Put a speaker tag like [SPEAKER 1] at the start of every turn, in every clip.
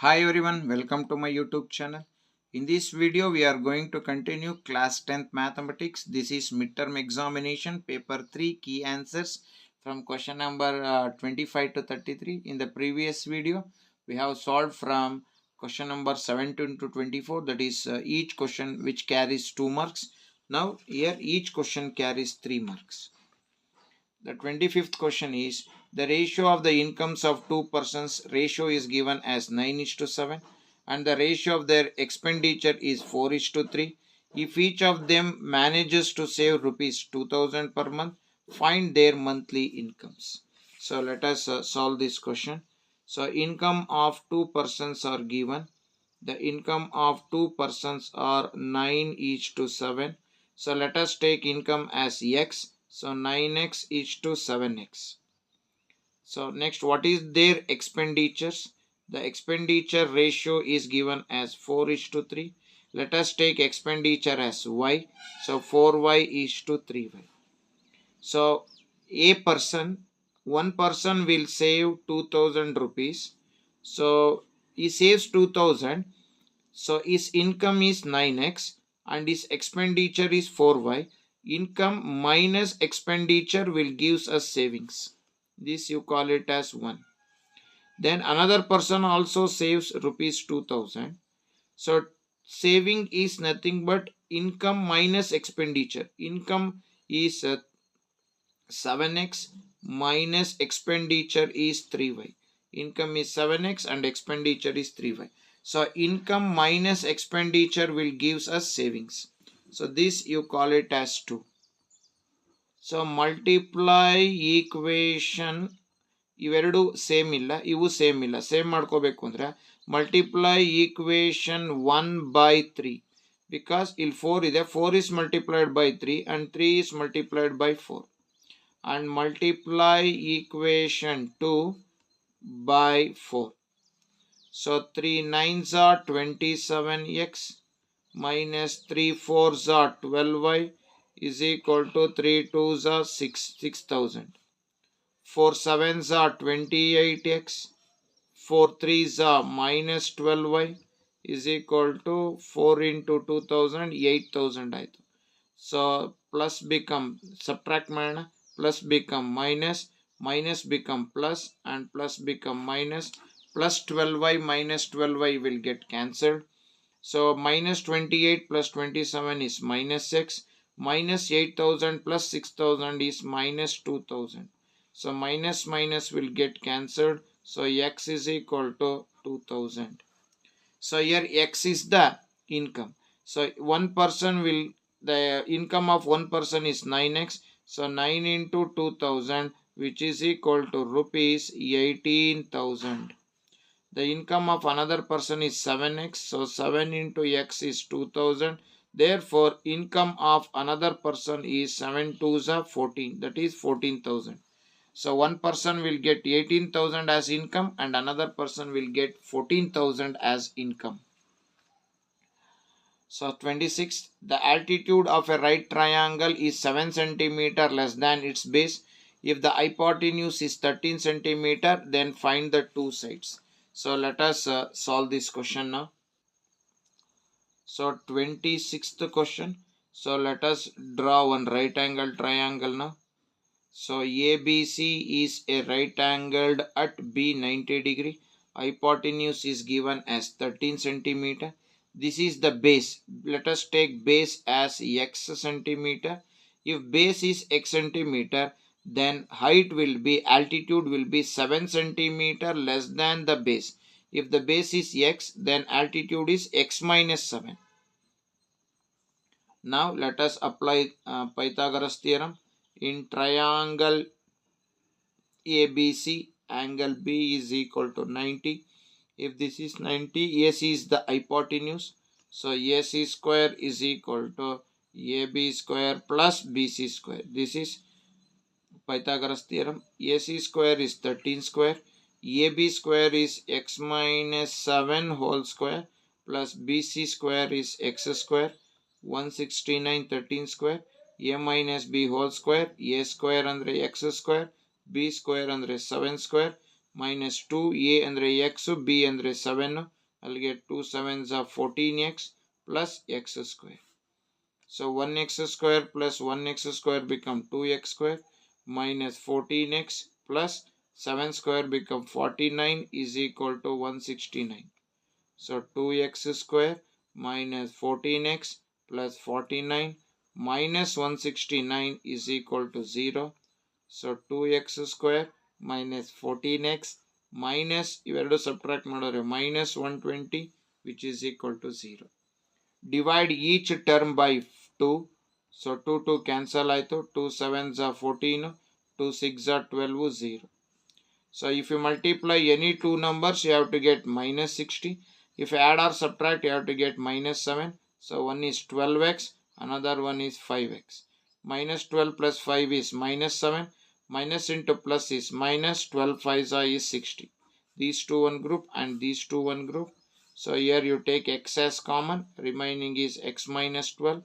[SPEAKER 1] Hi everyone, welcome to my YouTube channel. In this video, we are going to continue class 10th mathematics. This is midterm examination, paper 3 key answers from question number 25 to 33. In the previous video, we have solved from question number 17 to 24. That is each question which carries 2 marks. Now here each question carries 3 marks. The 25th question is the ratio of the incomes of two persons ratio is given as 9:7 and the ratio of their expenditure is 4:3. If each of them manages to save rupees 2000 per month, find their monthly incomes. So let us solve this question. So income of two persons are given. The income of two persons are 9:7. So let us take income as x. So 9x is to 7x. So next, what is their expenditures? The expenditure ratio is given as 4:3. Let us take expenditure as y. So 4y is to 3y. So one person will save 2000 rupees. So he saves 2000. So his income is 9x and his expenditure is 4y. Income minus expenditure will gives us savings. This you call it as 1. Then another person also saves rupees 2000. So saving is nothing but income minus expenditure. Income is 7x minus expenditure is 3y. Income is 7x and expenditure is 3y. So income minus expenditure will gives us savings. So this you call it as 2. So multiply equation ಇವೆರಡು same ಇಲ್ಲ, ಇವು same ಇಲ್ಲ. Same ಮಾಡ್ಕೋಬೇಕು ಅಂದ್ರೆ multiply equation 1/3 because ಇಲ್ಲಿ 4 ಇದೆ. 4 is multiplied by 3 and 3 is multiplied by 4. And multiply equation 2 by 4. So 3 9s are 27x minus 3 4s are 12y is equal to 3 2s are 6000. 4 7s are 28x. 4 3s are minus 12y is equal to 4 into 2000 8000 ಆಯಿತು. So plus become subtract ಮಾಡೋಣ. Plus become minus, minus become plus and plus become minus. Plus 12y minus 12y will get cancelled. So minus 28 plus 27 is minus x. Minus 8000 plus 6000 is minus 2000. So minus minus will get cancelled. So x is equal to 2000. So here x is the income. So one person will, the income of one person is 9x. So 9 into 2000 which is equal to rupees 18,000. The income of another person is 7x. So 7 into x is 2000. Therefore income of another person is 7 2s are 14. That is 14,000. So one person will get 18,000 as income and another person will get 14,000 as income. So 26th, the altitude of a right triangle is 7 centimeter less than its base. If the hypotenuse is 13 centimeter, then find the two sides. So let us solve this question now. So 26th question. So let us draw one right angle triangle now. So ABC is a right angled at B 90 degree. Hypotenuse is given as 13 centimeter. This is the base. Let us take base as x centimeter. If base is x centimeter, then height will be, altitude will be 7 centimeter less than the base. If the base is x, then altitude is x minus 7. Now let us apply Pythagoras theorem. In triangle ABC, angle B is equal to 90. If this is 90, AC is the hypotenuse. So AC square is equal to AB square plus BC square. This is Pythagoras theorem. AC square is 13 square. AB square is x minus 7 whole square plus BC square is x square. 169 13 square. A minus B whole square. A square andre x square. B square andre 7 square. minus 2, a ಅಂದರೆ x, b ಅಂದರೆ 7, ಅಲ್ಲಿಗೆ 2 7s are 14x plus x square. So 1x square plus 1x square become 2x square minus 14x plus 7 square become 49 is equal to 169. So 2x square minus 14x plus 49 minus 169 is equal to 0. So 2x square minus 14x minus ಇವೆರಡು subtract ಮಾಡಿದ್ರೆ minus 120 which is equal to 0. Divide each term by 2. So 2 2 cancel ಆಯಿತು. 2 7s are 14, 2 6 are 12, 0. So if you multiply any two numbers, you have to get minus 60. If you add or subtract, you have to get minus 7. So one is 12x, another one is 5x. Minus 12 plus 5 is minus 7. Minus into plus is minus 12 5 is 60. These two one group and these two one group. So here you take x as common, remaining is x minus 12.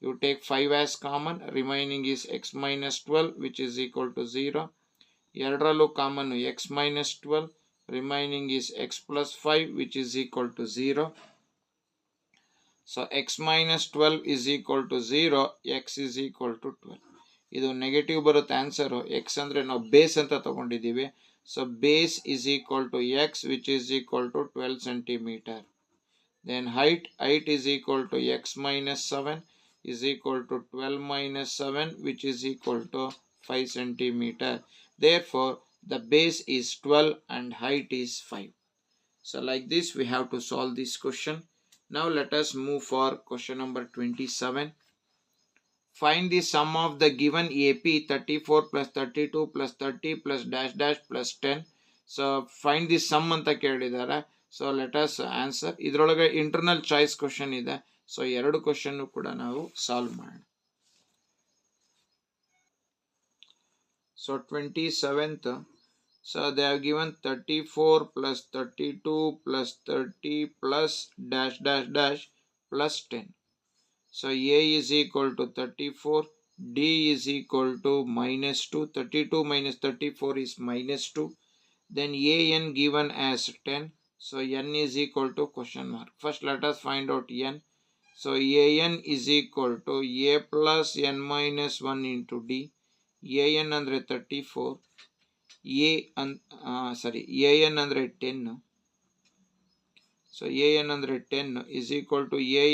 [SPEAKER 1] You take 5 as common, remaining is x minus 12 which is equal to 0. ಎರಡರಲ್ಲೂ common x minus 12, remaining is x plus 5 which is equal to 0. So x minus 12 is equal to 0, x is equal to 12. ಇದು negative ಬರುತ್ತೆ answer. x ಅಂದರೆ ನಾವು base ಅಂತ ತಗೊಂಡಿದ್ದೀವಿ. So base is equal to x which is equal to 12 centimeter. Then height is equal to x minus 7 is equal to 12 minus 7 which is equal to 5 centimeter. Therefore, the base is 12 and height is 5. So like this we have to solve this question. Now let us move for question number 27. Find the sum of the given AP 34 plus 32 plus 30 plus dash dash plus 10. So find the sum ಅಂತ ಕೇಳಿದ್ದಾರೆ. So let us answer. ಇದರೊಳಗೆ internal choice question ಇದೆ. So ಎರಡು question ಕೂಡ ನಾವು solve ಮಾಡೋಣ. So 27th, so they have given 34 plus 32 plus 30 plus dash dash dash plus 10. So a is equal to 34, d is equal to minus 2, 32 minus 34 is minus 2. Then an given as 10. So n is equal to question mark. First let us find out n. So an is equal to a plus n minus 1 into d. an andre 34, an andre 10. So an andre 10 is equal to a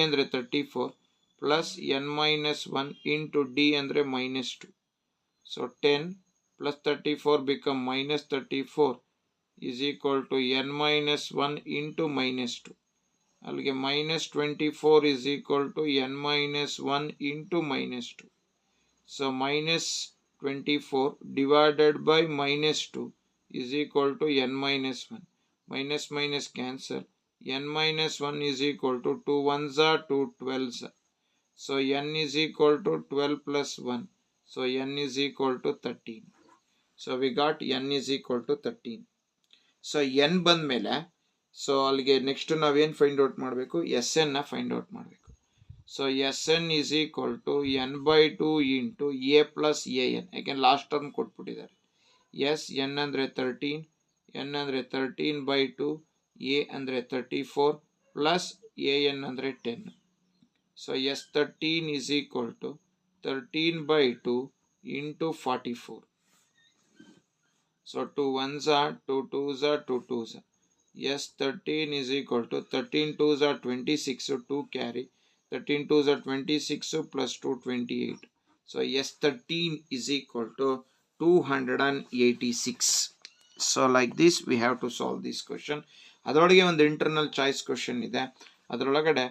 [SPEAKER 1] andre 34 plus n minus 1 into d andre minus 2. So 10 plus 34 become minus 34 is equal to n minus 1 into minus 2. Alge minus 24 is equal to n minus 1 into minus 2. So minus 24 divided by minus 2 is equal to n minus 1. Minus minus cancel. N minus 1 is equal to 2 1s are 2 12s. So n is equal to 12 plus 1. So n is equal to 13. So we got n is equal to 13. So n ಬಂದ್ಮೇಲೆ so ಅಲ್ಲಿಗೆ next ನಾವೇನು find out ಮಾಡಬೇಕು, S N ನ find out ಮಾಡಬೇಕು. So S N is equal to N by 2 into A plus A N. ಯಾಕೆಂದ್ರೆ last term ಕೊಟ್ಬಿಟ್ಟಿದ್ದಾರೆ. S N ಅಂದರೆ 13, N ಅಂದರೆ 13 ಬೈ 2, ಎ ಅಂದರೆ 34 ಪ್ಲಸ್ ಎ ಎನ್ ಅಂದರೆ 10. So S 13 is equal to 13 by 2 into 44. So 2 1s are 2 2s are 2 2s are. Yes, 13 is equal to 13 2s are 26, so 2 carry. 13 2s are 26 plus 2 28. So yes, 13 is equal to 286. So like this we have to solve this question. ಅದರೊಳಗೆ ಒಂದು internal choice question ಇದೆ. ಅದರೊಳಗಡೆ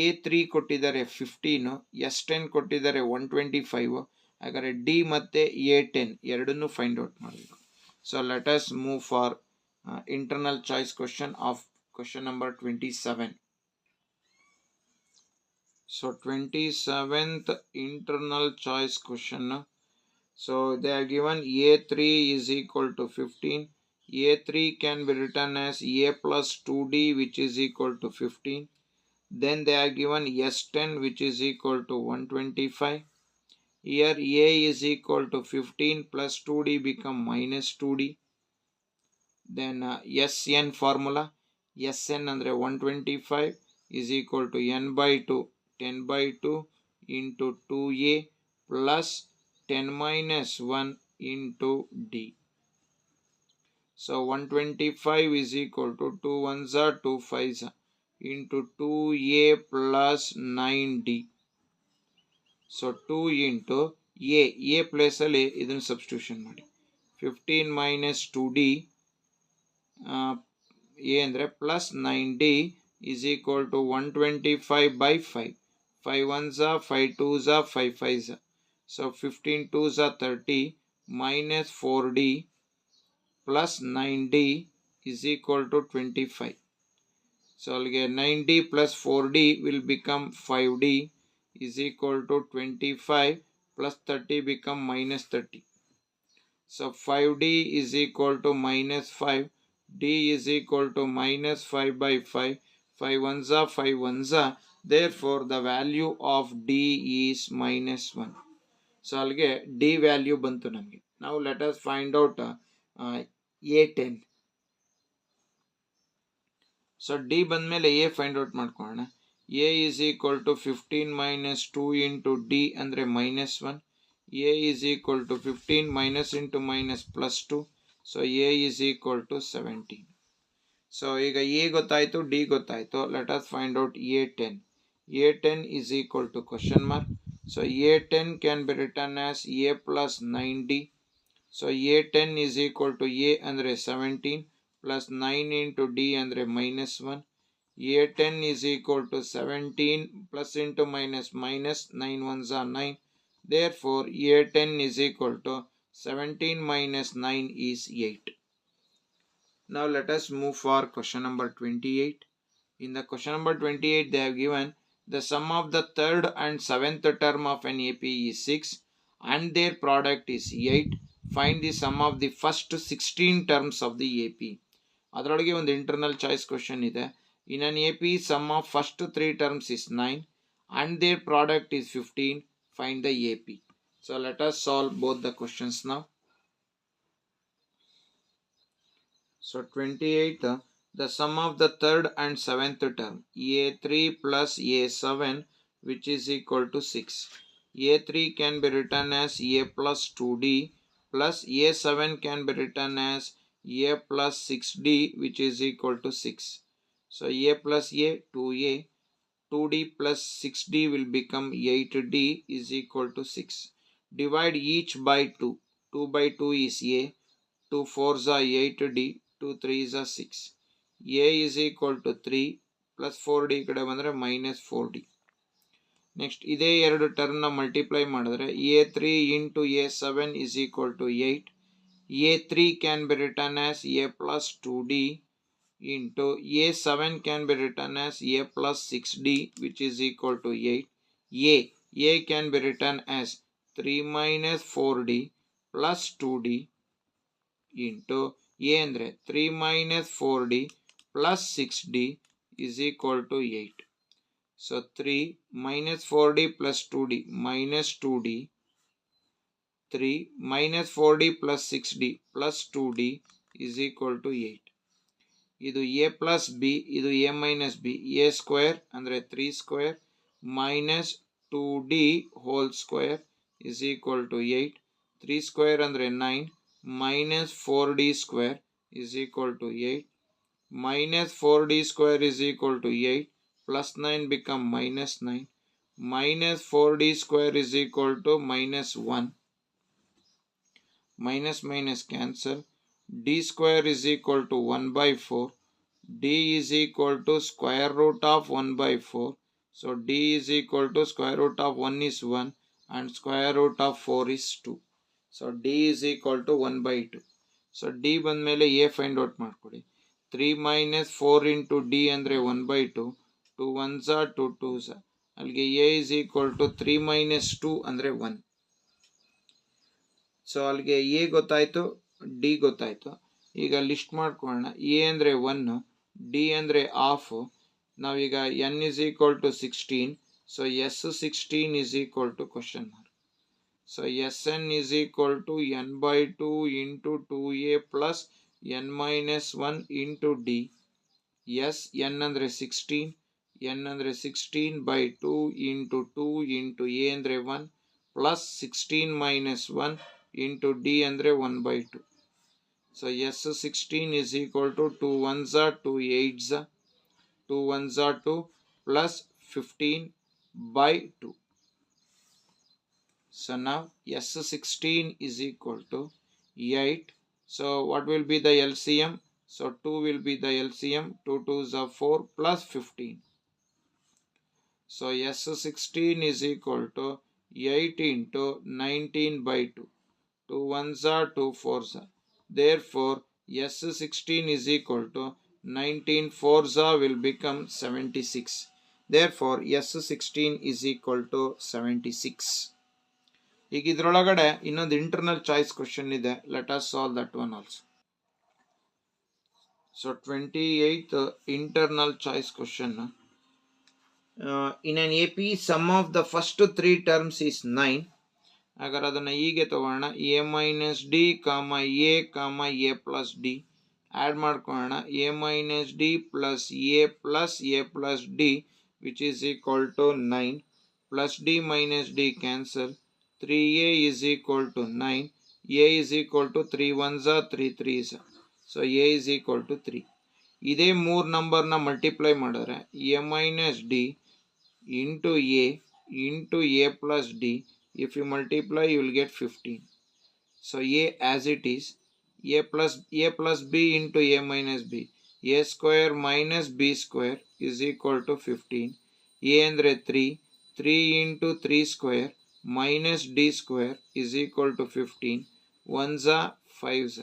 [SPEAKER 1] A3 ಕೊಟ್ಟಿದ್ದಾರೆ 15, S10 ಕೊಟ್ಟಿದ್ದಾರೆ 125. ಹಾಗಾದರೆ D ಮತ್ತು A10 ಎರಡನ್ನೂ find out ಮಾಡಬೇಕು. So let us move for internal choice question of question number 27. So 27th internal choice question. So they are given A3 is equal to 15. A3 can be written as A plus 2D which is equal to 15. Then they are given S10 which is equal to 125. Here A is equal to 15 plus 2D become minus 2D. Then Sn formula, Sn ಅಂದರೆ 125 is equal to n by 2, 10 by 2 into 2a plus 10 minus 1 into d. So 125 is equal to 2 ones are 2 5s into 2a plus 9d. So 2 into a place ಅಲ್ಲಿ ಇದನ್ನು substitution ಮಾಡಿ. 15 minus 2d a ಅಂದರೆ plus 9d is equal to 125 by 5. 5 ones are 5 twos are 5 5s. So 15 twos are 30 minus 4d plus 9d is equal to 25. So I'll get 9d plus 4d will become 5d is equal to 25 plus 30 become minus 30. So 5d is equal to minus 5. D is equal to minus 5 by 5. 5 ones are 5 ones are. Therefore the value of D is minus 1. So I'll get D value bantu namge. Now let us find out A10. So D ಬಂದ್ಮೇಲೆ A find out ಮಾಡ್ಕೊಳ್ಳೋಣ. A is equal to 15 minus 2 into D ಅಂದ್ರೆ minus 1. A is equal to 15 minus into minus plus 2. So A is equal to 17. So ಈಗ A ಗೊತ್ತಾಯ್ತು, D ಗೊತ್ತಾಯ್ತು. Let us find out A10. A10 is equal to question mark. So A10 can be written as A plus 9D. So A10 is equal to A ಅಂದ್ರೆ 17 plus 9 into D ಅಂದ್ರೆ minus 1. A10 is equal to 17 plus into minus minus 9 ones are 9. Therefore A10 is equal to 17 minus 9 is 8. Now let us move for question number 28. In the question number 28 they have given the sum of the third and seventh term of an AP is 6 and their product is 8. Find the sum of the first 16 terms of the AP. ಅದರೊಳಗೆ ಒಂದು internal choice question ಇದೆ. In an AP sum of first 3 terms is 9 and their product is 15. Find the AP. So let us solve both the questions now. So 28, the sum of the third and seventh term A3 plus A7 which is equal to 6. A3 can be written as A plus 2D plus A7 can be written as A plus 6D which is equal to 6. So A plus A 2A, 2D plus 6D will become 8D is equal to 6. Divide each by 2. 2 by 2 is A, 2 4s are 8D, 2 3s are 6. A is equal to 3 plus 4D ಕಡೆ ಬಂದರೆ minus 4D. Next ಇದೇ ಎರಡು ಟರ್ಮ್ನ multiply ಮಾಡಿದ್ರೆ A3 into A7 is equal to 8. A3 can be written as A plus 2D into A7 can be written as A plus 6D which is equal to 8. A can be written as 3 minus 4D plus 2D into A ಅಂದರೆ 3 minus 4D plus 6D is equal to 8. So 3 minus 4D plus 2D minus 2D, 3 minus 4D plus 6D plus 2D is equal to 8. ಇದು A plus B, ಇದು A minus B. A square ಅಂದರೆ 3 square minus 2D whole square is equal to 8. 3 square ಅಂದರೆ 9 minus 4D square is equal to 8. Minus 4D square is equal to 8. Plus 9 become minus 9. Minus 4D square is equal to minus 1. Minus minus cancel. D square is equal to 1 by 4. D is equal to square root of 1 by 4. So D is equal to square root of 1 is 1 and square root of 4 is 2. So D is equal to 1 by 2. So D ಬಂದ್ಮೇಲೆ A find out ಮಾಡ್ಕೊಡಿ. 3 minus 4 into D ಅಂದರೆ 1 by 2. 2 ones are 2 twos. ಅಲ್ಲಿಗೆ A is equal to 3 minus 2 ಅಂದರೆ 1. So ಅಲ್ಲಿಗೆ A ಗೊತ್ತಾಯ್ತು, D ಗೊತ್ತಾಯ್ತು. ಈಗ list ಮಾಡ್ಕೊಳ್ಳೋಣ. A ಅಂದರೆ 1, D ಅಂದರೆ ಹಾಫ್. ನಾವೀಗ n is equal to 16. So S16 is equal to question mark. So Sn is equal to n by 2 into 2a plus n minus 1 into d. Yes, n ಅಂದರೆ 16, n ಅಂದರೆ 16 by 2 into 2 into a ಅಂದರೆ 1 plus 16 minus 1 into d ಅಂದರೆ 1 by 2. So yes, 16 is equal to 2 ones are 2 eights, 2 ones are 2 plus 15 by 2. So now S16 is equal to 8. So what will be the LCM? So 2 will be the LCM. 2 2s are 4 plus 15. So S16 is equal to 8 into 19 by 2. 2 ones are 2 fours are. Therefore S16 is equal to 19 fours are will become 76. Therefore S16 is equal to 76. ಈಗ ಇದರೊಳಗಡೆ ಇನ್ನೊಂದು internal choice question ಇದೆ. Let us solve that one also. So 28th internal choice question. In an AP, sum of the first 3 terms is 9. ಹಾಗಾದ್ರೆ ಅದನ್ನು ಹೀಗೆ ತಗೋಣ. a minus D comma A comma A plus D add ಮಾಡ್ಕೊಳ್ಳೋಣ. a minus D plus A plus D which is equal to 9 plus D minus D cancel. 3a is equal to 9. a is equal to 3 ones are 3 3s. So a is equal to 3. ಇದೇ 3 ನಂಬರ್ನ multiply ಮಾಡಿದ್ರೆ a minus d into a plus d. If you multiply, you will get 15. So a as it is, a plus b into a minus b. a square minus b square is equal to 15. a andre 3 into 3 square minus d square is equal to 15. 1s are 5s.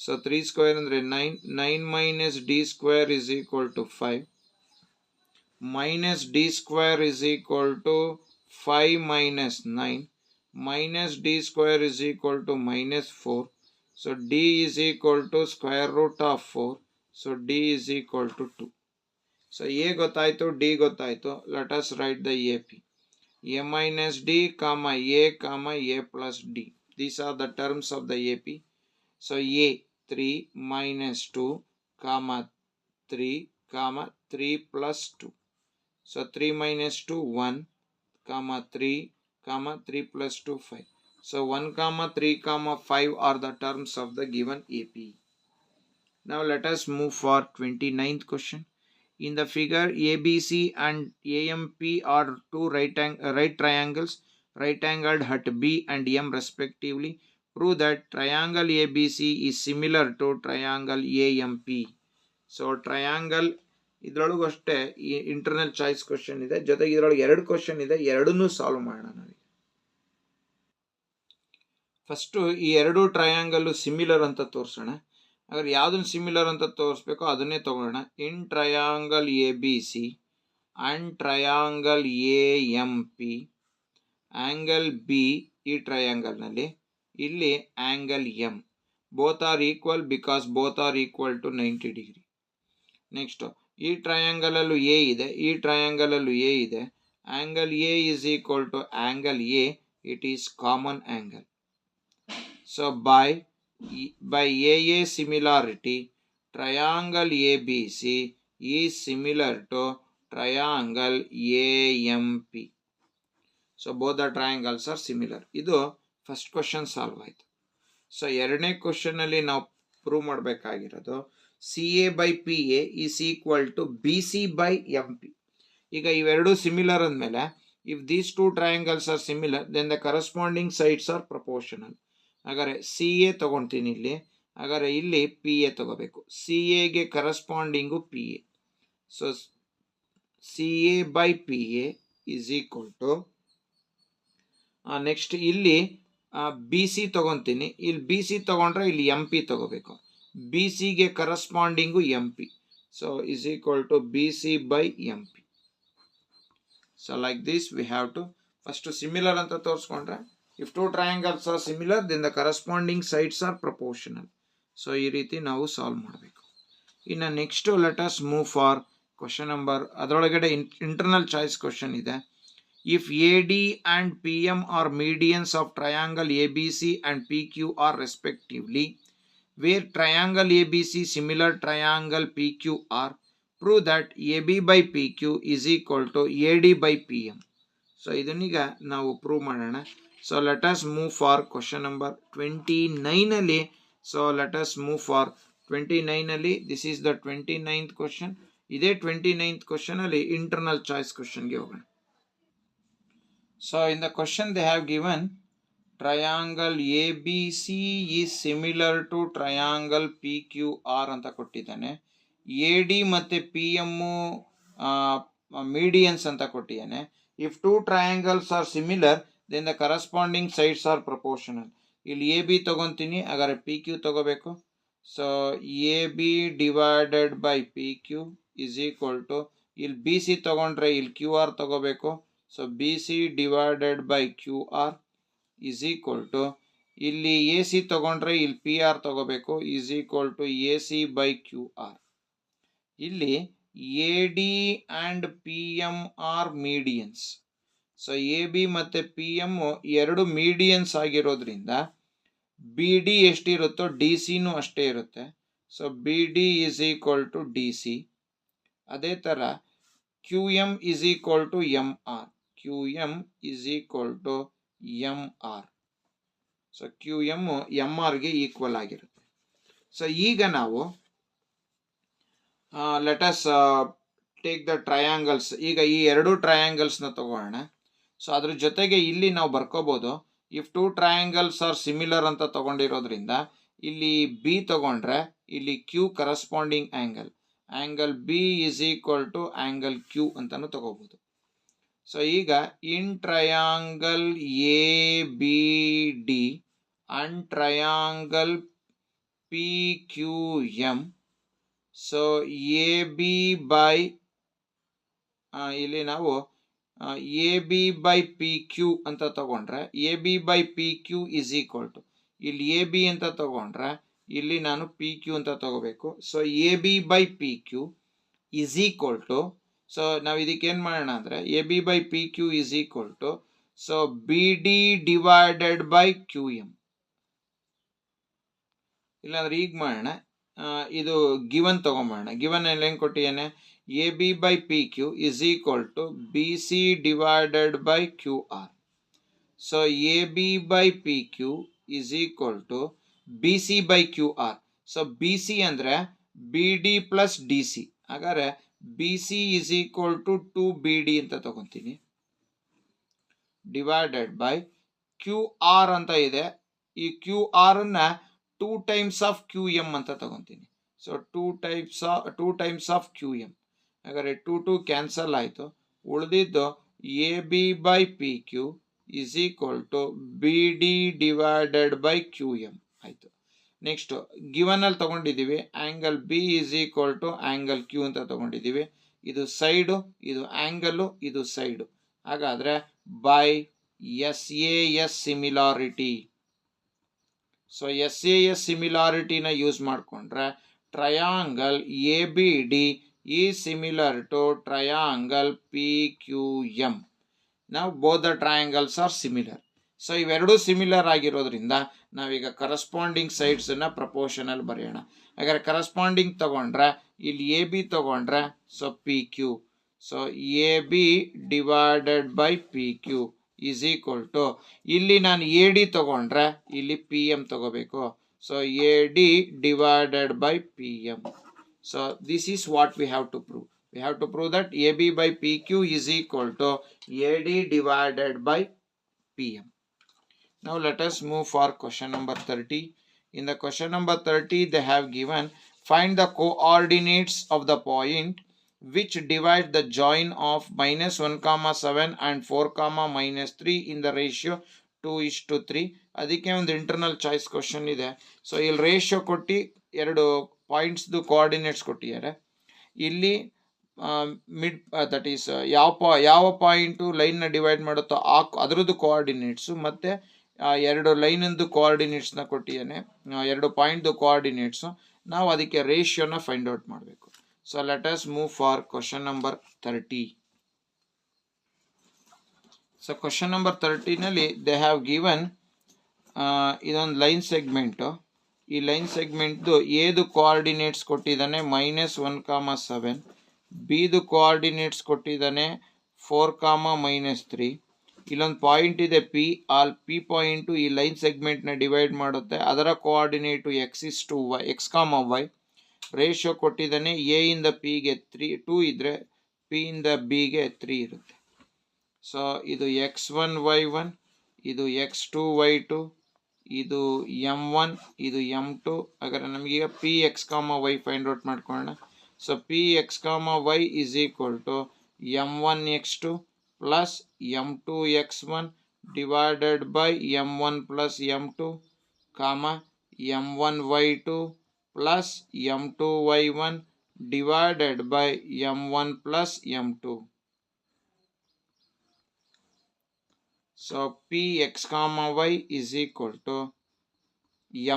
[SPEAKER 1] So 3 square andre 9 minus d square is equal to 5. Minus d square is equal to 5 minus 9. Minus d square is equal to minus 4. So d is equal to square root of 4. So d is equal to 2. So a ಗೊತ್ತಾಯ್ತು, d ಗೊತ್ತಾಯ್ತು. Let us write the AP. a minus d comma a plus d. These are the terms of the AP. So a 3 minus 2 comma 3 plus 2. So 3 minus 2 1 comma 3 plus 2 5. So 1 comma 3 comma 5 are the terms of the given AP. Now let us move for 29th question. In the figure, ABC and AMP are two right triangles, right angled at B and M respectively. Prove that triangle ABC is similar to triangle AMP. So triangle ಇದರೊಳಗೂ ಅಷ್ಟೇ ಈ internal choice question ಇದೆ, ಜೊತೆಗೆ ಇದರೊಳಗೆ 2 question ಇದೆ. ಎರಡನ್ನೂ solve ಮಾಡೋಣ ನಾವು. First ಈ 2 ಟ್ರಯಾಂಗಲ್ ಸಿಮಿಲರ್ ಅಂತ ತೋರಿಸೋಣ. ಹಾಗಾದ್ರೆ ಯಾವುದನ್ನು ಸಿಮಿಲರ್ ಅಂತ ತೋರಿಸ್ಬೇಕೋ ಅದನ್ನೇ ತಗೊಳ್ಳೋಣ. In triangle A B C and triangle A M P, angle B ಈ ಟ್ರಯಾಂಗಲ್ನಲ್ಲಿ, ಇಲ್ಲಿ angle M. Both are equal because both are equal to 90 degree. Next ಈ ಟ್ರಯಾಂಗಲಲ್ಲೂ ಎ ಇದೆ, ಈ ಟ್ರಯಾಂಗಲಲ್ಲೂ ಎ ಇದೆ. Angle A is equal to angle A, it is common angle. So by AA similarity, triangle ABC is similar to triangle AMP. So both the triangles are similar. ಇದು first question solve ಆಯಿತು. So ಎರಡನೇ question ಅಲ್ಲಿ ನಾವು prove ಮಾಡಬೇಕಾಗಿರೋದು CA by PA is equal to BC by MP. ಈಗ ಇವೆರಡು similar ಅಂದಮೇಲೆ if these two triangles are similar, then the corresponding sides are proportional. ಹಾಗಾದ್ರೆ ಸಿ ಎ ತಗೊಳ್ತೀನಿ ಇಲ್ಲಿ, ಹಾಗಾದ್ರೆ ಇಲ್ಲಿ ಪಿ ಎ ತಗೋಬೇಕು. ಸಿ ಎಗೆ corresponding P A. So C A by P A is equal to, next ಇಲ್ಲಿ B C ತಗೊತೀನಿ. ಇಲ್ಲಿ ಬಿ ಸಿ ತಗೊಂಡ್ರೆ ಇಲ್ಲಿ ಎಂ ಪಿ ತಗೋಬೇಕು. ಬಿ ಸಿಗೆ corresponding M P. So is equal to B C by M P. So like this we have to first similar ಅಂತ ತೋರಿಸ್ಕೊಂಡ್ರೆ, if two triangles are similar, then the corresponding sides are proportional. So ಈ ರೀತಿ ನಾವು solve ಮಾಡಬೇಕು. ಇನ್ನು next let us move for question number, ಅದರೊಳಗಡೆ internal choice question ಇದೆ. If A D and P M R medians of triangle A B C and P Q R respectively, where triangle ABC similar triangle PQR, prove that AB by PQ is equal to AD by PM. So ಇದನ್ನೀಗ ನಾವು prove ಮಾಡೋಣ. So let us move for question number 29 ಅಲ್ಲಿ. So let us move for 29 ಅಲ್ಲಿ. This is the 29th question. ಇದೇ 29th question ಅಲ್ಲಿ internal choice ಕ್ವಶನ್ಗೆ ಹೋಗೋಣ. So in the question they have given triangle ABC is similar to triangle PQR ಅಂತ ಕೊಟ್ಟಿದ್ದಾನೆ. AD ಮತ್ತು PM medians ಅಂತ ಕೊಟ್ಟಿದ್ದಾನೆ. If two triangles are similar, then the corresponding sides are proportional. ಇಲ್ಲಿ AB ತಗೊಂತೀನಿ, ಹಾಗಾದ್ರೆ PQ ತಗೋಬೇಕು. So AB divided by PQ is equal to, ಇಲ್ಲಿ BC ತಗೊಂಡ್ರೆ ಇಲ್ಲಿ QR ತಗೋಬೇಕು. So BC divided by QR is equal to, ಇಲ್ಲಿ AC ತಗೊಂಡ್ರೆ ಇಲ್ಲಿ PR ತಗೋಬೇಕು, is equal to AC by QR. ಇಲ್ಲಿ AD and PM are medians. So AB ಮತ್ತು PM ಎರಡು ಮೀಡಿಯನ್ಸ್ ಆಗಿರೋದ್ರಿಂದ BD ಎಷ್ಟಿರುತ್ತೋ DCನೂ ಅಷ್ಟೇ ಇರುತ್ತೆ. So BD is equal to DC. ಅದೇ ಥರ QM is equal to MR. QM is equal to MR. So QM MRಗೆ ಈಕ್ವಲ್ ಆಗಿರುತ್ತೆ. ಸೊ ಈಗ ನಾವು let us take the triangles. ಈಗ ಈ ಎರಡು ಟ್ರಯಾಂಗಲ್ಸ್ನ ತಗೋಣ. ಸೊ ಅದ್ರ ಜೊತೆಗೆ ಇಲ್ಲಿ ನಾವು ಬರ್ಕೋಬೋದು, if two triangles are similar ಅಂತ ತಗೊಂಡಿರೋದ್ರಿಂದ ಇಲ್ಲಿ B ತಗೊಂಡ್ರೆ ಇಲ್ಲಿ Q corresponding angle B is equal to angle Q ಅಂತಲೂ ತಗೋಬೋದು. ಸೊ ಈಗ in triangle ABD and triangle PQM, so AB by ಇಲ್ಲಿ ನಾವು AB ಬೈ PQ ಅಂತ ತಗೊಂಡ್ರೆ AB by PQ is equal to, ಇಲ್ಲಿ AB ಅಂತ ತಗೊಂಡ್ರೆ ಇಲ್ಲಿ ನಾನು PQ ಅಂತ ತಗೋಬೇಕು. So AB by PQ is equal to, so ನಾವು ಇದಕ್ಕೇನು ಮಾಡೋಣ ಅಂದರೆ AB by PQ is equal to, so BD divided by QM. ಇಲ್ಲಾಂದ್ರೆ ಈಗ ಮಾಡೋಣ, ಇದು ಗಿವನ್ ತಗೊಂಬೋಣ. ಗಿವನ್ ಅಲ್ಲಿ ಹೆಂಗೆ ಕೊಟ್ಟಿದ್ದೇನೆ, AB by PQ is equal to BC divided by QR. So AB by PQ is equal to BC by QR. So BC ಅಂದರೆ BD plus DC. ಹಾಗಾದ್ರೆ BC is equal to 2BD ಅಂತ ತಗೊತೀನಿ, divided by QR ಅಂತ ಇದೆ. ಈ QR ಅನ್ನ 2 times of QM ಅಂತ ತಗೊತೀನಿ. So 2 times of QM. ಹಾಗಾದ್ರೆ 2 ಕ್ಯಾನ್ಸಲ್ ಆಯಿತು. ಉಳಿದಿದ್ದು AB by PQ is equal to BD divided by QM ಆಯಿತು. ನೆಕ್ಸ್ಟ್ ಗಿವನಲ್ಲಿ ತಗೊಂಡಿದ್ದೀವಿ angle B is equal to angle Q ಅಂತ ತಗೊಂಡಿದ್ದೀವಿ. ಇದು ಸೈಡು, ಇದು ಆ್ಯಂಗಲ್ಲು, ಇದು ಸೈಡು. ಹಾಗಾದರೆ by SAS similarity. So SAS ಸಿಮಿಲಾರಿಟಿನ ಯೂಸ್ ಮಾಡಿಕೊಂಡ್ರೆ triangle ABD is similar to triangle PQM. ನಾವು both the triangles are similar. So ಇವೆರಡೂ ಸಿಮಿಲರ್ ಆಗಿರೋದ್ರಿಂದ ನಾವೀಗ ಕರಸ್ಪಾಂಡಿಂಗ್ ಸೈಡ್ಸನ್ನು ಪ್ರಪೋರ್ಷನಲ್ ಬರೆಯೋಣ. ಹಾಗಾದ್ರೆ ಕರಸ್ಪಾಂಡಿಂಗ್ ತಗೊಂಡ್ರೆ ಇಲ್ಲಿ AB ತಗೊಂಡ್ರೆ so PQ. So AB divided by PQ is equal to, ಇಲ್ಲಿ ನಾನು AD ತಗೊಂಡ್ರೆ ಇಲ್ಲಿ PM ತಗೋಬೇಕು. So AD divided by PM. So this is what we have to prove. We have to prove that AB by PQ is equal to AD divided by PM. Now let us move for question number 30. In the question number 30 they have given, find the coordinates of the point which divide the join of -1,7 and 4,-3 in the ratio 2:3. ಅದಕ್ಕೆ ಒಂದು internal choice question ಇದೆ. So ಇಲ್ಲಿ ratio ಕೊಟ್ಟು ಎರಡು ಪಾಯಿಂಟ್ಸ್ದು coordinates ಕೊಟ್ಟಿದ್ದಾರೆ. ಇಲ್ಲಿ mid that is ಯಾವ point ಲೈನ್ನ ಡಿವೈಡ್ ಮಾಡುತ್ತೋ ಅದರದ್ದು ಕೋಆರ್ಡಿನೇಟ್ಸು ಮತ್ತು ಎರಡು ಲೈನಿಂದು ಕೋಆರ್ಡಿನೇಟ್ಸ್ನ ಕೊಟ್ಟಿದ್ದಾನೆ, ಎರಡು ಪಾಯಿಂಟ್ದು ಕೋಆರ್ಡಿನೇಟ್ಸು. ನಾವು ಅದಕ್ಕೆ ರೇಷಿಯೋನ ಫೈಂಡ್ ಔಟ್ ಮಾಡಬೇಕು. So let us move for question number 30. So question number 30ನಲ್ಲಿ ದೇ ಹ್ಯಾವ್ ಗಿವನ್ ಇದೊಂದು ಲೈನ್ ಸೆಗ್ಮೆಂಟು. ಈ ಲೈನ್ ಸೆಗ್ಮೆಂಟ್ದು ಎದು ಕೋಆರ್ಡಿನೇಟ್ಸ್ ಕೊಟ್ಟಿದ್ದಾನೆ -1,7, ಬಿದು ಕೋಆರ್ಡಿನೇಟ್ಸ್ ಕೊಟ್ಟಿದ್ದಾನೆ 4,-3. ಇಲ್ಲೊಂದು ಪಾಯಿಂಟ್ ಇದೆ ಪಿ. ಪಿ ಪಾಯಿಂಟು ಈ ಲೈನ್ ಸೆಗ್ಮೆಂಟ್ನ ಡಿವೈಡ್ ಮಾಡುತ್ತೆ. ಅದರ ಕೋಆರ್ಡಿನೇಟು x,y ರೇಷಿಯೋ ಕೊಟ್ಟಿದ್ದಾನೆ ಎ ಇಂದ ಪಿಗೆ 2 ಇದ್ರೆ ಪಿ ಇಂದ ಬಿಗೆ 3 ಇರುತ್ತೆ. ಸೊ ಇದು x1 y1, ಇದು x2 y2, ಇದು m1, ಇದು m2. ಹಾಗಾದ್ರೆ ನಮಗೀಗ P X comma Y find out ಮಾಡ್ಕೊಳ್ಳೋಣ. So P X comma Y is equal to m1x2 plus m2x1 divided by m1 plus m2 comma m1y2 plus m2y1 divided by m1 plus m2. So px comma y is equal to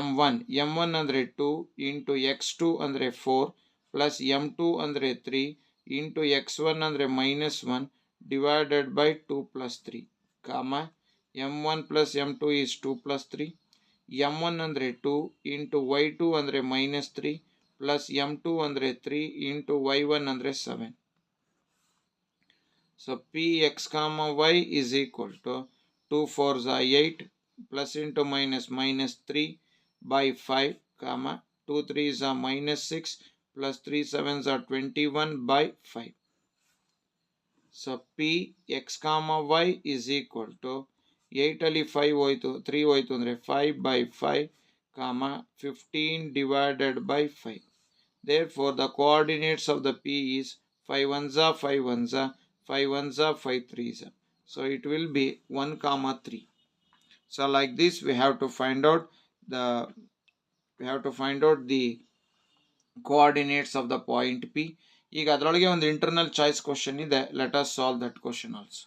[SPEAKER 1] m1 ಅಂದರೆ 2 into x2 ಅಂದರೆ 4 plus m2 ಅಂದರೆ 3 into x1 ಅಂದರೆ -1 divided by 2 plus 3 comma m1 plus m2 is 2 plus 3. m1 ಅಂದರೆ 2 into y2 ಅಂದರೆ -3 plus m2 ಅಂದರೆ 3 into y1 ಅಂದರೆ 7. So px comma y is equal to 2 4s are 8 plus into minus -3 by 5 comma 2 3s are -6 plus 3 7s are 21 by 5. So px comma y is equal to 8 ಅಲ್ಲಿ 5 ಹೋಯ್ತು 3 ಹೋಯ್ತು ಅಂದರೆ 5 by 5 comma 15 divided by 5. Therefore the coordinates of the p is 5 1s are 5 1s are 5 1s are 5 3s are. So it will be 1 comma 3. So like this we have to find out the coordinates of the point P. ಈಗ ಅದರೊಳಗೆ ಒಂದು internal choice question ಇದೆ. Let us solve that question also.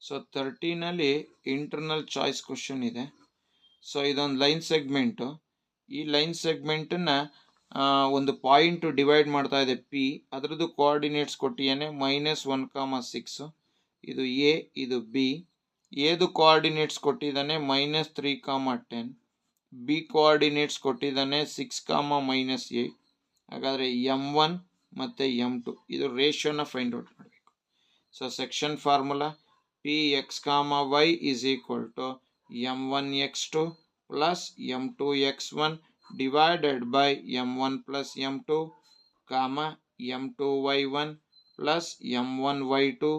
[SPEAKER 1] So 13 ಅಲ್ಲಿ internal choice question ಇದೆ. So ಇದೊಂದು line segment. ಈ line ಸೆಗ್ಮೆಂಟನ್ನ ಒಂದು point divide ಮಾಡ್ತಾ ಇದೆ ಪಿ. ಅದರದ್ದು ಕೋಆರ್ಡಿನೇಟ್ಸ್ ಕೊಟ್ಟಿಯಾನೆ -1,6. ಇದು ಎ, ಇದು ಬಿ. ಎದು ಕೋಆರ್ಡಿನೇಟ್ಸ್ ಕೊಟ್ಟಿದ್ದಾನೆ -3,10. ಬಿ ಕೋಆರ್ಡಿನೇಟ್ಸ್ ಕೊಟ್ಟಿದ್ದಾನೆ 6,-8. ಹಾಗಾದರೆ m1 ಮತ್ತು m2 ಇದು ರೇಷಿಯೋನ ಫೈಂಡ್ ಔಟ್ ಮಾಡಬೇಕು. So section formula px, y is equal to m1x2 plus m2x1 divided by m1 plus m2 comma m2y1 plus m1y2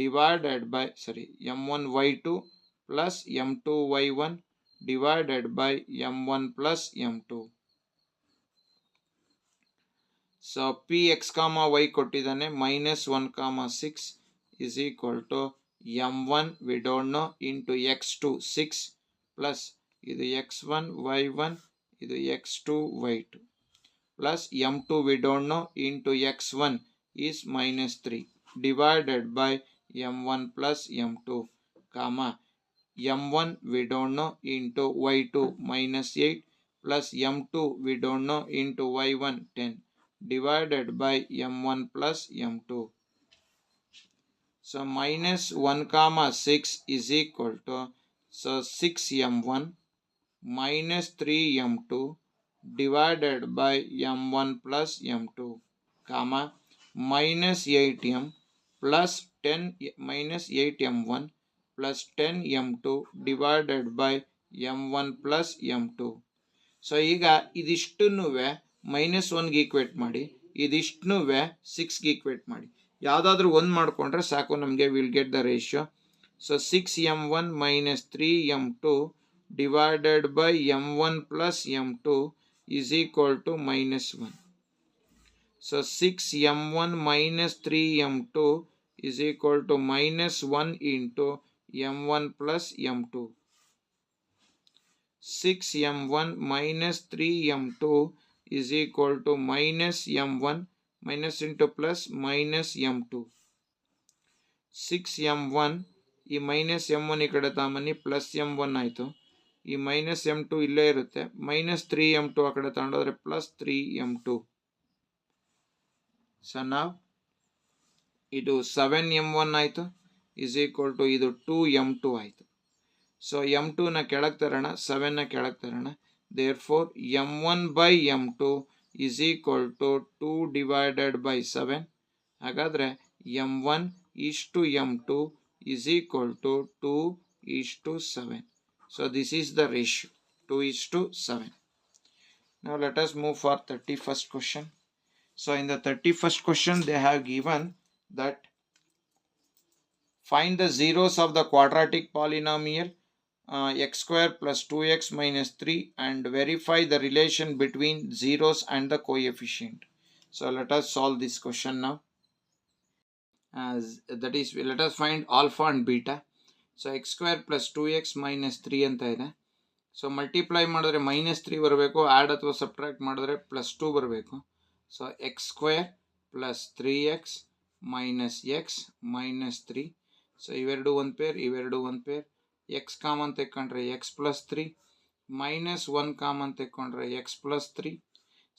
[SPEAKER 1] divided by m1y2 plus m2y1 divided by m1 plus m2. So px comma y ಕೊಟ್ಟಿದ್ದಾನೆ -1,6 is equal to m1 we don't know into x2 6 plus ಇದು x1 y1 ಇದು x2 y2 plus m2 we don't know into x1 is -3 divided by m1 plus m2 comma m1 we don't know into y2 -8 plus m2 we don't know into y1 10 divided by m1 plus m2. So -1,6 is equal to 6m1 -3m2 divided by m1 plus m2 comma -8m plus 10 -8m1 plus 10m2 divided by m1 plus m2. So ಈಗ ಇದಿಷ್ಟನ್ನು -1ಗೆ equate ಮಾಡಿ, ಇದಿಷ್ಟನ್ನು 6ಗೆ equate ಮಾಡಿ. ಯಾವುದಾದ್ರೂ ಒಂದು ಮಾಡಿಕೊಂಡ್ರೆ ಸಾಕು ನಮಗೆ. Will get the ratio. So 6m1 -3m2 divided by m1 plus m2 is equal to -1. So 6m1 -3m2 is equal to -1 into m1 plus m2. 6m1 -3m2 is equal to -m1 minus into plus -m2. 6m1 ಈ -m1 ಈ ಕಡೆ ತಗೊಂಬನ್ನಿ, plus m1 ಆಯಿತು. ಈ -m2 ಇಲ್ಲೇ ಇರುತ್ತೆ. -3m2 ಆ ಕಡೆ ತಗೊಂಡೋದ್ರೆ +3m2. So ನಾವು ಇದು 7m1 ಆಯಿತು is equal to ಇದು 2m2 ಆಯಿತು. ಸೊ m2 ನ ಕೆಳಗೆ ತರೋಣ, 7 ನ ಕೆಳಗೆ ತರೋಣ. Therefore m1 by m2 is equal to 2 divided by 7. ಹಾಗಾದರೆ m1 is to m2 is equal to 2 is to 7. So this is the ratio 2 is to 7. Now let us move for 31st question. So in the 31st question they have given that find the zeros of the quadratic polynomial x square plus 2x minus 3 and verify the relation between zeros and the coefficient. So let us solve this question now. As that is, let us find alpha and beta. So x square plus 2x minus 3 ಅಂತ ಇದೆ. So multiply ಮಾಡಿದ್ರೆ -3 ಬರಬೇಕು, add ಅಥವಾ subtract ಮಾಡಿದ್ರೆ +2 ಬರಬೇಕು. So x square plus 3x minus x minus 3. So ಇವೆರಡು ಒಂದು pair, ಇವೆರಡು ಒಂದು ಪೇರ್. ಎಕ್ಸ್ ಕಾಮನ್ ತೆಕ್ಕೊಂಡ್ರೆ ಎಕ್ಸ್ ಪ್ಲಸ್ 3, -1 ಕಾಮನ್ ತೆಕ್ಕೊಂಡ್ರೆ ಎಕ್ಸ್ ಪ್ಲಸ್ 3.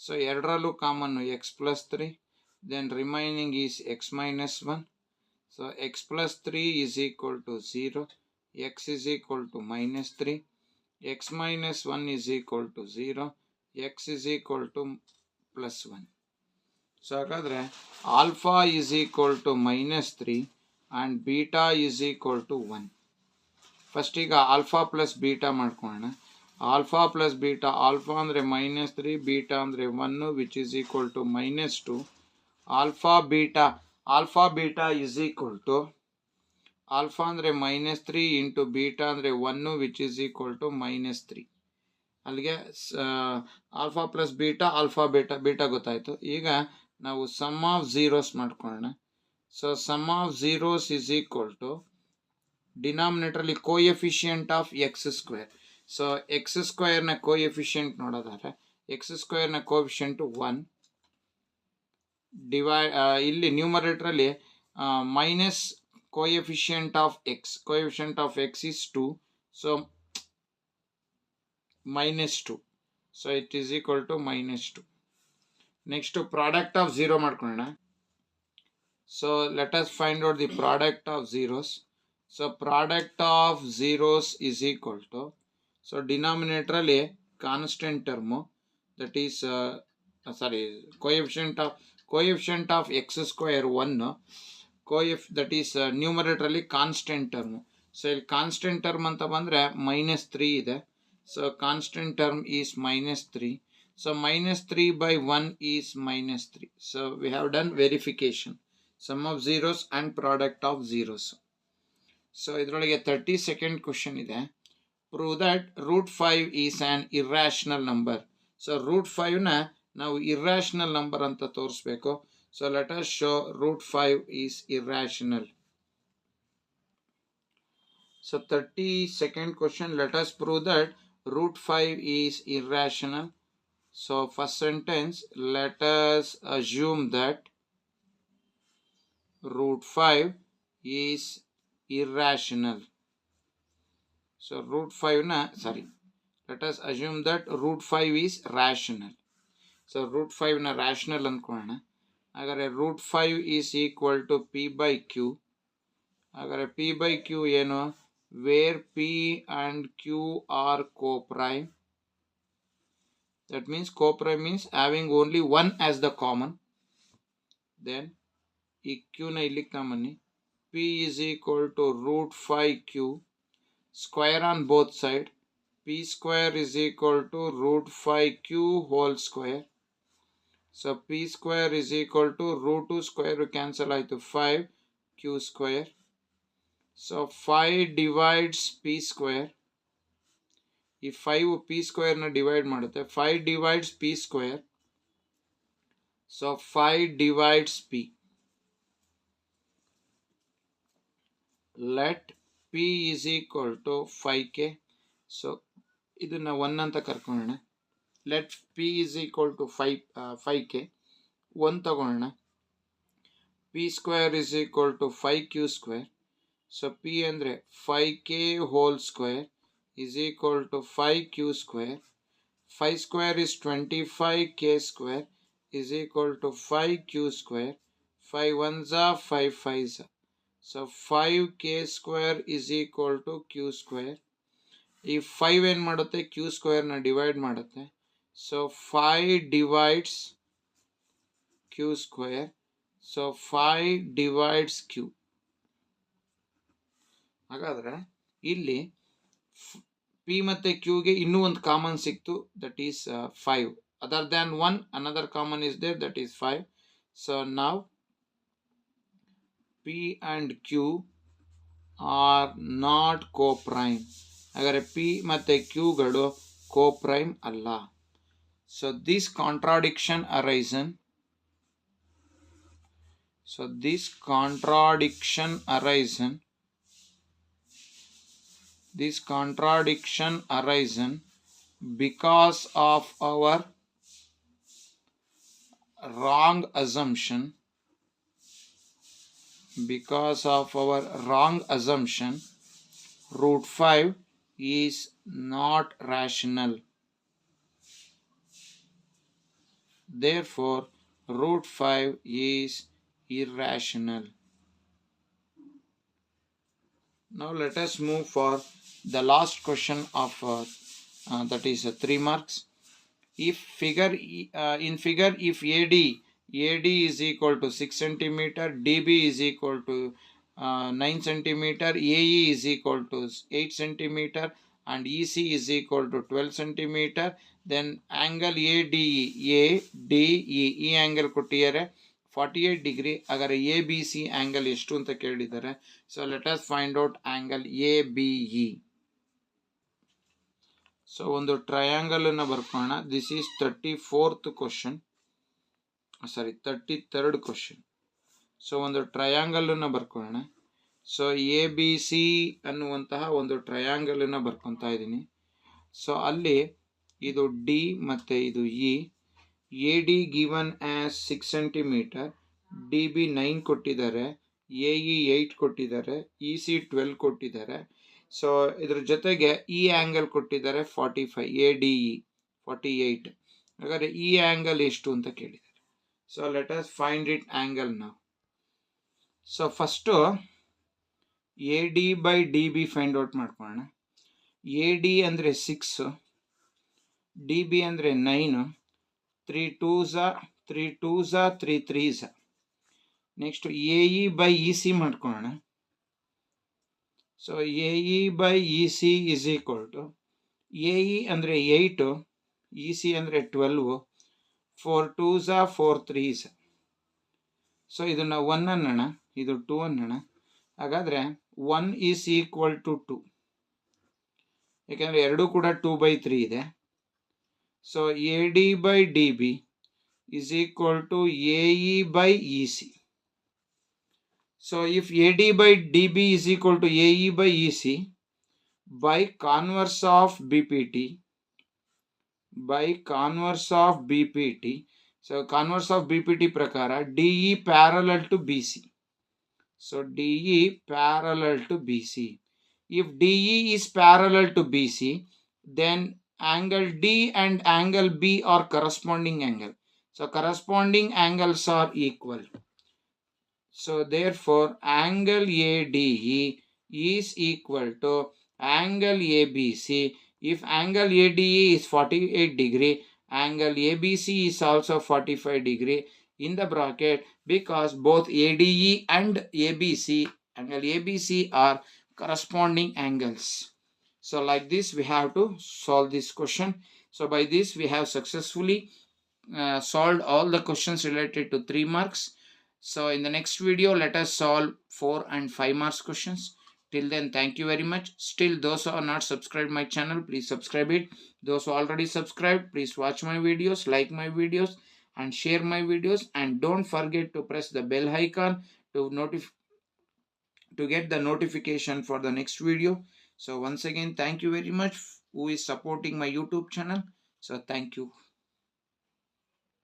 [SPEAKER 1] ಸೊ ಎರಡರಲ್ಲೂ common x plus 3. Then remaining is x minus 1. So x plus 3 is equal to 0. X is equal to -3. X minus 1 is equal to 0. X is equal to plus 1. So ಹಾಗಾದರೆ alpha is equal to -3 and beta is equal to 1. First ಈಗ alpha plus beta ಮಾಡ್ಕೊಳ್ಳೋಣ. Alpha plus beta, alpha ಅಂದರೆ -3, beta ಅಂದರೆ 1 which is equal to -2. Alpha beta is equal to alpha ಅಂದರೆ -3 into beta ಅಂದರೆ 1 which is equal to -3. ಅಲ್ಲಿಗೆ alpha plus beta, alpha beta ಗೊತ್ತಾಯಿತು. ಈಗ ನಾವು ಸಮ್ ಆಫ್ ಝೀರೋಸ್ ಮಾಡ್ಕೊಳ್ಳೋಣ. So sum of zeros is equal to ಡಿನಾಮಿನೇಟ್ರಲ್ಲಿ coefficient of x square. So x ಸ್ಕ್ವೇರ್ನ coefficient ನೋಡೋದಾದ್ರೆ ಎಕ್ಸ್ ಸ್ಕ್ವೇರ್ನ ಕೋಎಫಿಷಿಯಂಟು 1 ಡಿವೈಡ್, ಇಲ್ಲಿ ನ್ಯೂಮರೇಟ್ರಲ್ಲಿ minus coefficient of x is 2, so -2, so it is equal to -2. Next product of 0 ಮಾಡ್ಕೊಳ್ಳೋಣ. So let us find out the product of zeros. So product of zeros is equal to, so denominator ಅಲ್ಲಿ constant term, that is coefficient of x square 1, that is numerator ಅಲ್ಲಿ constant term. So ಇಲ್ಲಿ constant term ಅಂತ ಬಂದರೆ -3 ಇದೆ. So constant term is -3. So -3 by 1 is -3. So we have done verification sum of zeros and product of zeros. So ಇದರೊಳಗೆ 32nd question ಇದೆ. Prove that √5 is an irrational number. So √5ನ ನಾವು irrational number ಅಂತ ತೋರಿಸ್ಬೇಕು. So let us show √5 is irrational. So 32nd question, let us prove that √5 is irrational. So first sentence, let us assume that √5 is irrational. So let us assume that √5 is rational. So √5 na rational ಅನ್ಕೊಳ್ಳೋಣ. ಹಾಗಾದರೆ √5 is equal to p by q. ಹಾಗಾದರೆ p by q ಏನು? Where p and q are co-prime. That means co-prime means having only one as the common. Then ಈ q ನ ಇಲ್ಲಿಗೆ ತಗೊಂಬನ್ನಿ. p is equal to √5q square on both side. p square is equal to √5q whole square. So p square is equal to √2 square cancel ಆಯಿತು 5q square. So 5 divides p square. ಈ 5 p square ನ divide ಮಾಡುತ್ತೆ. 5 divides p square. So 5 divides p. Let p is equal to 5k. So ಇದನ್ನ 1 ಅಂತ ಕರ್ಕೊಳ್ಳೋಣ. Let p is equal to 5k. 1 ತಗೊಳ್ಳೋಣ. p square is equal to 5q square. So p ಅಂದರೆ 5k whole square is equal to 5q square. 5 square is 25k square is equal to 5q square. 5 ones are 5 5s. So 5k square is equal to q square. ಈ 5 ಏನು ಮಾಡುತ್ತೆ, Q ಸ್ಕ್ವೇರ್ನ divide ಮಾಡುತ್ತೆ. So 5 divides Q square. So 5 divides Q. ಹಾಗಾದರೆ ಇಲ್ಲಿ P ಮತ್ತು ಕ್ಯೂಗೆ ಇನ್ನೂ ಒಂದು ಕಾಮನ್ ಸಿಕ್ತು, that is 5. Other than 1 another common is there, that is 5. So now P and Q are not co-prime. ಹಾಗಾದರೆ P ಮತ್ತು Qಗಳು co-prime ಅಲ್ಲ. So this contradiction arisen. This contradiction arisen because of our wrong assumption. Root 5 is not rational. Therefore, root 5 is irrational. Now let us move for the last question of that is 3 marks. If in figure if AD is equal to 6 cm, DB is equal to 9 cm, AE is equal to 8 cm, and EC is equal to 12 cm, then angle ADE ಈ angle ಕೊಟ್ಟಿದ್ದಾರೆ 48 degree. ಹಾಗಾದರೆ ABC angle ಎಷ್ಟು ಅಂತ ಕೇಳಿದ್ದಾರೆ. So let us find out angle ABE. So ಒಂದು triangle ಅನ್ನು ಬರ್ಕೋಣ. This is 33rd question. So ಒಂದು ಟ್ರಯಾಂಗಲ್ ಅನ್ನು ಬರ್ಕೋಣ. ಸೊ ABC ಅನ್ನುವಂತಹ ಒಂದು ಟ್ರಯಾಂಗಲ್ ಅನ್ನು ಬರ್ಕೊತಾ ಇದ್ದೀನಿ. ಸೊ ಅಲ್ಲಿ ಇದು ಡಿ ಮತ್ತು ಇದು E. AD given as 6 cm, DB 9 ಕೊಟ್ಟಿದ್ದಾರೆ, AE 8 ಕೊಟ್ಟಿದ್ದಾರೆ, EC 12 ಕೊಟ್ಟಿದ್ದಾರೆ. ಸೊ ಇದ್ರ ಜೊತೆಗೆ ಈ ಆ್ಯಂಗಲ್ ಕೊಟ್ಟಿದ್ದಾರೆ 45, ADE 48. ಹಾಗಾದರೆ ಈ ಆ್ಯಂಗಲ್ ಎಷ್ಟು ಅಂತ ಕೇಳಿದ್ದಾರೆ. So let us find it angle ನಾವು. So first AD by DB find out ಮಾಡ್ಕೊಳ್ಳೋಣ. AD ಅಂದರೆ 6, DB ಅಂದರೆ 9, 3 2s 3 2s 3 3s. Next AE by EC ಮಾಡ್ಕೊಳ್ಳೋಣ. So AE by EC is equal to AE ಅಂದರೆ 8, EC ಅಂದರೆ 12, 4 2s 4 3s. So ಇದನ್ನು 1 ಅನ್ನೋಣ, ಇದು 2 ಅನ್ನೋಣ. ಹಾಗಾದರೆ 1 ಈಸ್ ಈಕ್ವಲ್ ಟು 2, ಯಾಕೆಂದರೆ ಎರಡೂ ಕೂಡ 2/3 ಇದೆ. So AD by DB is equal to AE by EC. So if AD by DB is equal to AE by EC, by converse of BPT, so converse of BPT prakara DE parallel to BC. So DE parallel to BC. If DE is parallel to BC, then angle D and angle B are corresponding angle. So corresponding angles are equal. So therefore angle ADE is equal to angle ABC. If angle ADE is 48 degree, angle ABC is also 45 degree in the bracket, because both ADE and angle ABC are corresponding angles. So like this we have to solve this question. So by this we have successfully solved all the questions related to 3 marks. So in the next video let us solve 4 and 5 marks questions. Till then, thank you very much. Still, those who are not subscribed my channel, please subscribe it. Those who already subscribed, please watch my videos, like my videos, and share my videos. And don't forget to press the bell icon to get the notification for the next video. So once again, thank you very much who is supporting my YouTube channel. So thank you.